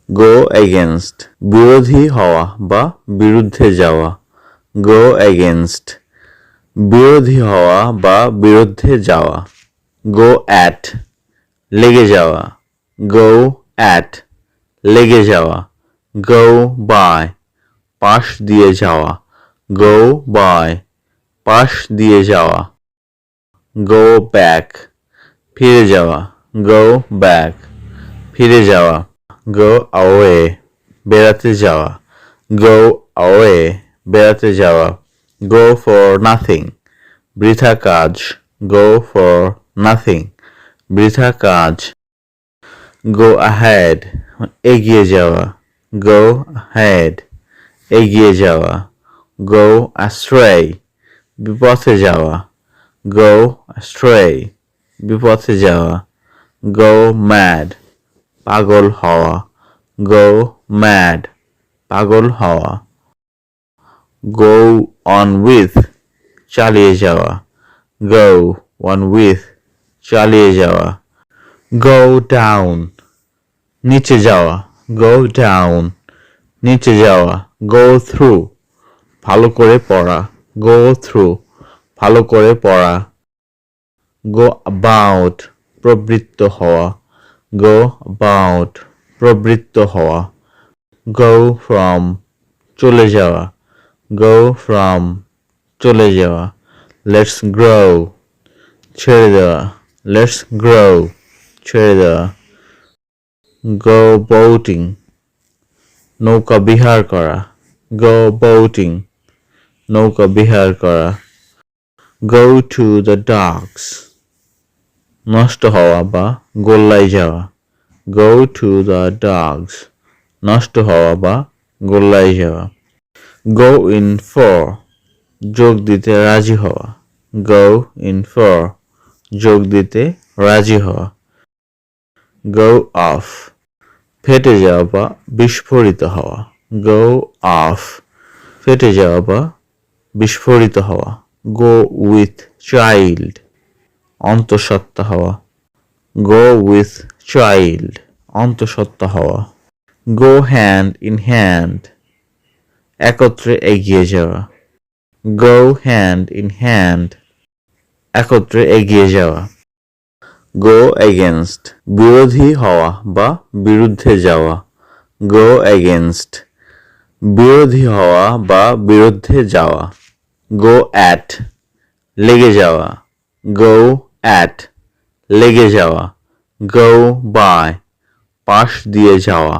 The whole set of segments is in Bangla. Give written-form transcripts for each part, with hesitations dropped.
go against বিরোধী হওয়া বা বিরুদ্ধে যাওয়া go against বিরোধী হওয়া বা বিরুদ্ধে যাওয়া go at লেগে যাওয়া go at লেগে যাওয়া go by পাশ দিয়ে যাওয়া go by পাশ দিয়ে যাওয়া go back ফিরে যাওয়া go back ফিরে যাওয়া go away বেড়াতে যাওয়া go away বেড়াতে যাওয়া go for nothing বৃথা কাজ go for nothing বৃথা কাজ go ahead এগিয়ে যাওয়া go ahead এগিয়ে যাওয়া go astray বিপথে যাওয়া go astray বিপথে যাওয়া go mad পাগল হওয়া go mad পাগল হওয়া go on with চালিয়ে যাওয়া go on with চালিয়ে যাওয়া go down নিচে যাওয়া go down নিচে যাওয়া go through ভালো করে পড়া go through ভালো করে পড়া go about প্রবৃত্ত হওয়া go about প্রবৃত্ত হওয়া go from চলে যাওয়া go from চলে যাওয়া let's grow ছেড়ে দেওয়া let's grow ছেড়ে দেওয়া go boating নৌকা বিহার করা go boating নৌকা বিহার করা go to the docks নষ্ট হওয়া বা গোল্লায় যাওয়া go to the docks নষ্ট হওয়া বা গোল্লায় যাওয়া go in for যোগ দিতে রাজি হওয়া go in for যোগ দিতে রাজি হওয়া go off ফেটে যাওয়া বা বিস্ফোরিত হওয়া go off ফেটে যাওয়া বা বিস্ফোরিত হওয়া go with child অন্তঃসত্ত্বা হওয়া go with child অন্তঃসত্ত্বা হওয়া go hand in hand একত্রে এগিয়ে যাওয়া go hand in hand একত্রে এগিয়ে যাওয়া go against বিরোধী হওয়া বা বিরুদ্ধে যাওয়া go against বিরোধী হওয়া বা বিরুদ্ধে যাওয়া go at লেগে যাওয়া go at লেগে যাওয়া go by পাশ দিয়ে যাওয়া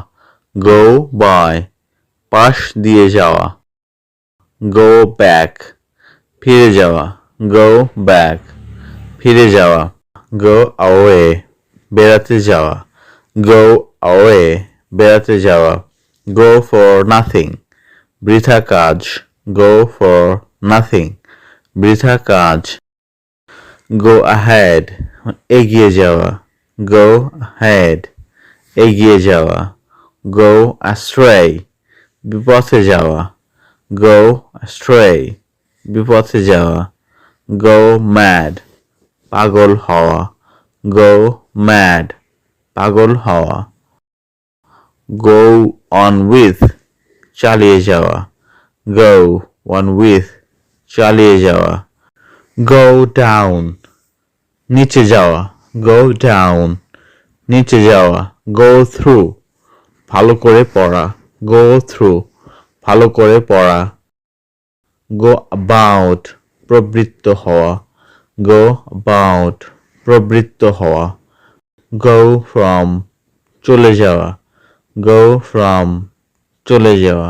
go by পাশ দিয়ে যাওয়া go back ফিরে যাওয়া go back ফিরে যাওয়া go away বেড়াতে যাওয়া go away বেড়াতে যাওয়া go for nothing বৃথা কাজ go for nothing বৃথা কাজ go ahead এগিয়ে যাওয়া go ahead এগিয়ে যাওয়া go astray বিপথে যাওয়া go astray বিপথে যাওয়া go mad পাগল হওয়া go mad পাগল হওয়া go on with চালিয়ে যাওয়া go on with চালিয়ে যাওয়া go down নিচে যাওয়া go down নিচে যাওয়া go through ভালো করে পড়া go through ভালো করে পড়া go about প্রবৃত্ত হওয়া go about প্রবৃত্ত হওয়া go from চলে যাওয়া go from চলে যাওয়া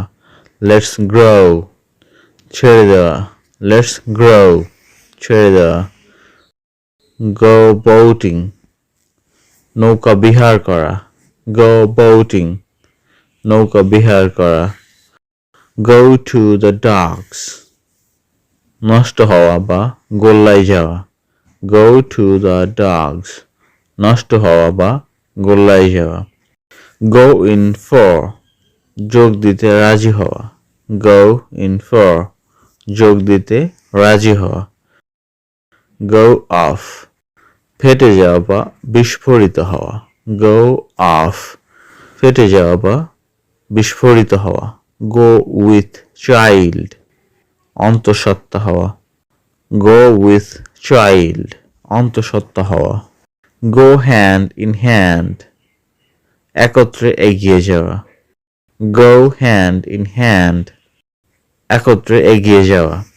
let's grow ছেড়ে দেওয়া let's grow ছেড়ে দেওয়া go boating নৌকা বিহার করা go boating নৌকা বিহার করা go to the docks নষ্ট হওয়া বা গোল্লায় যাওয়া go to the docks নষ্ট হওয়া বা গোল্লায় যাওয়া go in for যোগ দিতে রাজি হওয়া go in for যোগ দিতে রাজি হওয়া go off ফেটে যাওয়া বা বিস্ফোরিত হওয়া go off ফেটে যাওয়া বা বিস্ফোরিত হওয়া। গো উইথ চাইল্ড, অন্তঃসত্ত্বা হওয়া। গো উইথ চাইল্ড, অন্তঃসত্ত্বা হওয়া। গো হ্যান্ড ইন হ্যান্ড, একত্রে এগিয়ে যাওয়া। গো হ্যান্ড ইন হ্যান্ড, একত্রে এগিয়ে যাওয়া।